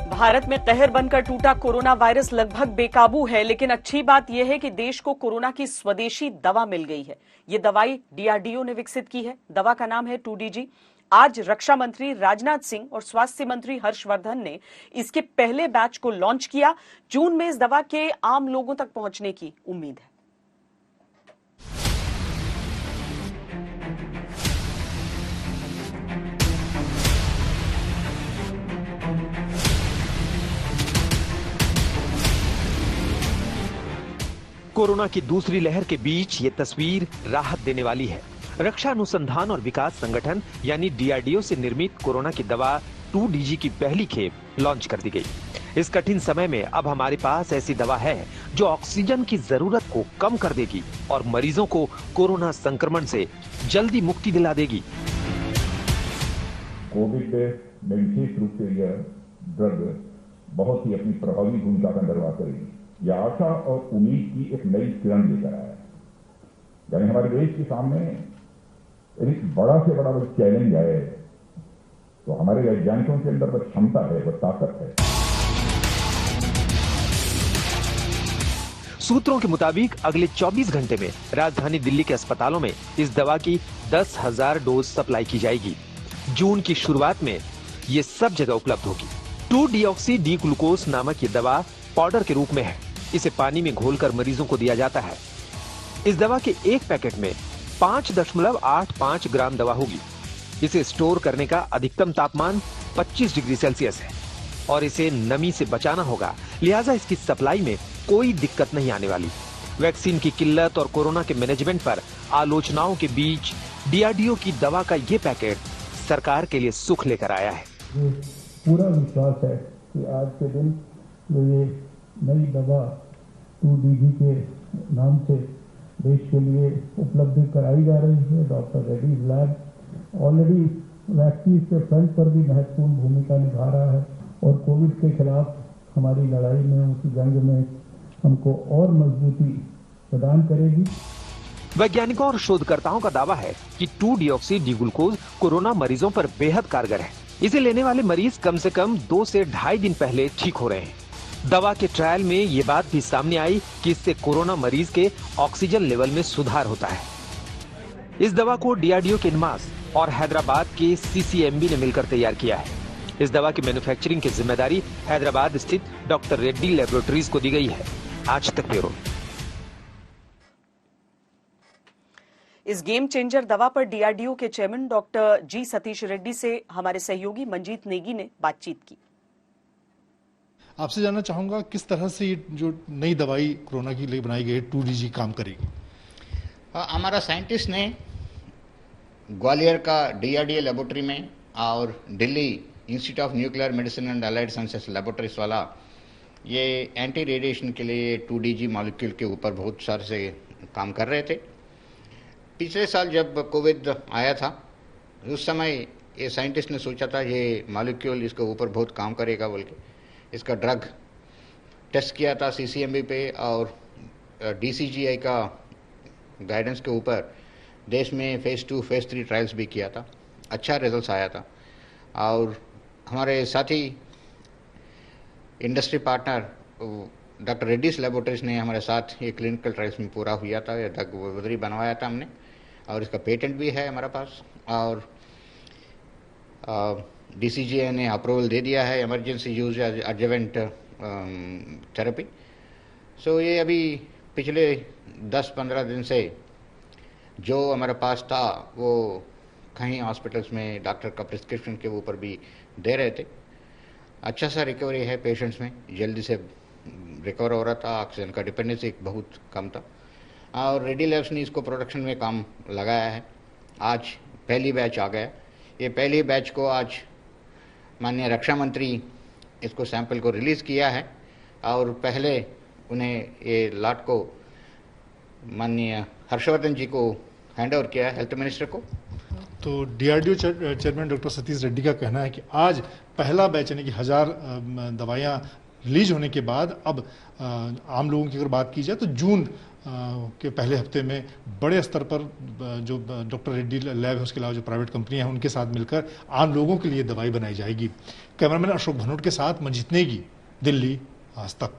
भारत में कहर बनकर टूटा कोरोना वायरस लगभग बेकाबू है, लेकिन अच्छी बात यह है कि देश को कोरोना की स्वदेशी दवा मिल गई है। ये दवाई डीआरडीओ ने विकसित की है। दवा का नाम है 2DG। आज रक्षा मंत्री राजनाथ सिंह और स्वास्थ्य मंत्री हर्षवर्धन ने इसके पहले बैच को लॉन्च किया। जून में इस दवा के आम लोगों तक पहुंचने की उम्मीद है। कोरोना की दूसरी लहर के बीच ये तस्वीर राहत देने वाली है। रक्षा अनुसंधान और विकास संगठन यानी डीआरडीओ से निर्मित कोरोना की दवा 2DG की पहली खेप लॉन्च कर दी गई। इस कठिन समय में अब हमारे पास ऐसी दवा है जो ऑक्सीजन की जरूरत को कम कर देगी और मरीजों को कोरोना संक्रमण से जल्दी मुक्ति दिला देगी। कोविड में विशेष रूप से यह ड्रग बहुत ही अपनी प्रभावी भूमिका का निर्वाह करेगी। यह आशा और उम्मीद की एक नई किरण लेकर आया है। यानी हमारे देश के सामने एक बड़ा से बड़ा वो चैलेंज है, तो हमारे वैज्ञानिकों के अंदर वह क्षमता है, वह ताकत है। सूत्रों के मुताबिक अगले 24 घंटे में राजधानी दिल्ली के अस्पतालों में इस दवा की 10,000 डोज सप्लाई की जाएगी। जून की शुरुआत में ये सब जगह उपलब्ध होगी। 2-डीऑक्सी डी ग्लूकोज नामक ये दवा पाउडर के रूप में है। इसे पानी में घोलकर मरीजों को दिया जाता है। इस दवा के एक पैकेट में 5.85 ग्राम दवा होगी। इसे स्टोर करने का अधिकतम तापमान 25 डिग्री सेल्सियस है और इसे नमी से बचाना होगा, लिहाजा इसकी सप्लाई में कोई दिक्कत नहीं आने वाली। वैक्सीन की किल्लत और कोरोना के मैनेजमेंट पर आलोचनाओं के बीच डीआरडीओ की दवा का ये पैकेट सरकार के लिए सुख लेकर आया है। पूरा विश्वास है कि आज के दिन जो ये नई दवा 2DG के नाम से देश के लिए उपलब्ध कराई जा रही है। Doctor Reddy's lab already vaccine के फ्रंट पर भी महत्वपूर्ण भूमिका निभा रहा है और कोविड के खिलाफ हमारी लड़ाई में, उस जंग में हमको और मजबूती प्रदान करेगी। वैज्ञानिकों और शोधकर्ताओं का दावा है कि 2-डीऑक्सी डी ग्लूकोज कोरोना मरीजों पर बेहद कारगर है। इसे लेने वाले मरीज कम से कम 2 से ढाई दिन पहले ठीक हो रहे हैं। दवा के ट्रायल में ये बात भी सामने आई कि इससे कोरोना मरीज के ऑक्सीजन लेवल में सुधार होता है। इस दवा को डीआरडीओ के इनमास और हैदराबाद के सीसीएमबी ने मिलकर तैयार किया है। इस दवा की मैन्युफैक्चरिंग की जिम्मेदारी हैदराबाद स्थित डॉक्टर रेड्डी लैबोरेटरीज को दी गई है। आज तक ब्यूरो। इस गेम चेंजर दवा पर डीआरडीओ के चेयरमैन डॉक्टर जी सतीश रेड्डी से हमारे सहयोगी मंजीत नेगी ने बातचीत की। आपसे जानना चाहूंगा किस तरह से ये जो नई दवाई कोरोना के लिए बनाई गई है 2DG काम करेगी। हमारा साइंटिस्ट ने ग्वालियर का डीआरडीए लेबोरेटरी में और Delhi institute of nuclear medicine and allied sciences laboratories वाला ये एंटी रेडिएशन के लिए 2DG मॉलिक्यूल के ऊपर बहुत सारे से काम कर रहे थे। पिछले साल जब कोविड आया था उस समय ये साइंटिस्ट ने सोचा था ये मॉलिक्यूल इसके ऊपर बहुत काम करेगा बोल के इसका ड्रग टेस्ट किया था सीसीएमबी पे और डीसीजीआई का गाइडेंस के ऊपर देश में फेज़ 2 फेज़ 3 ट्रायल्स भी किया था। अच्छा रिजल्ट्स आया था और हमारे साथी industry partner doctor Reddy's laboratories ने हमारे साथ ये क्लिनिकल ट्रायल्स में पूरा हुआ था। ये ड्रग वोदरी बनवाया था हमने और इसका पेटेंट भी है हमारे पास और डीसीजीआई ने अप्रूवल दे दिया है इमरजेंसी यूज एडजवेंट थेरेपी। सो ये अभी पिछले 10-15 दिन से जो हमारे पास था वो कहीं हॉस्पिटल्स में डॉक्टर का प्रिस्क्रिप्शन के ऊपर भी दे रहे थे। अच्छा सा रिकवरी है पेशेंट्स में, जल्दी से रिकवर हो रहा था। ऑक्सीजन का डिपेंडेंसी बहुत कम था और रेड्डी लैब्स ने इसको प्रोडक्शन में काम लगाया है। आज पहली बैच आ गया। ये पहली बैच को आज माननीय रक्षा मंत्री इसको सैंपल को रिलीज़ किया है और पहले उन्हें ये लाट को माननीय हर्षवर्धन जी को हैंड ओवर किया है, हेल्थ मिनिस्टर को। तो DRDO chairman doctor Satish Reddy का कहना है कि आज पहला बैच यानी कि 1000 दवाइयाँ रिलीज होने के बाद अब आम लोगों की अगर बात की जाए तो जून के पहले हफ्ते में बड़े स्तर पर जो डॉक्टर रेड्डी लैब है उसके अलावा जो प्राइवेट कंपनियां हैं उनके साथ मिलकर आम लोगों के लिए दवाई बनाई जाएगी। कैमरामैन अशोक भनोट के साथ मंजीत नेगी, दिल्ली, आज तक।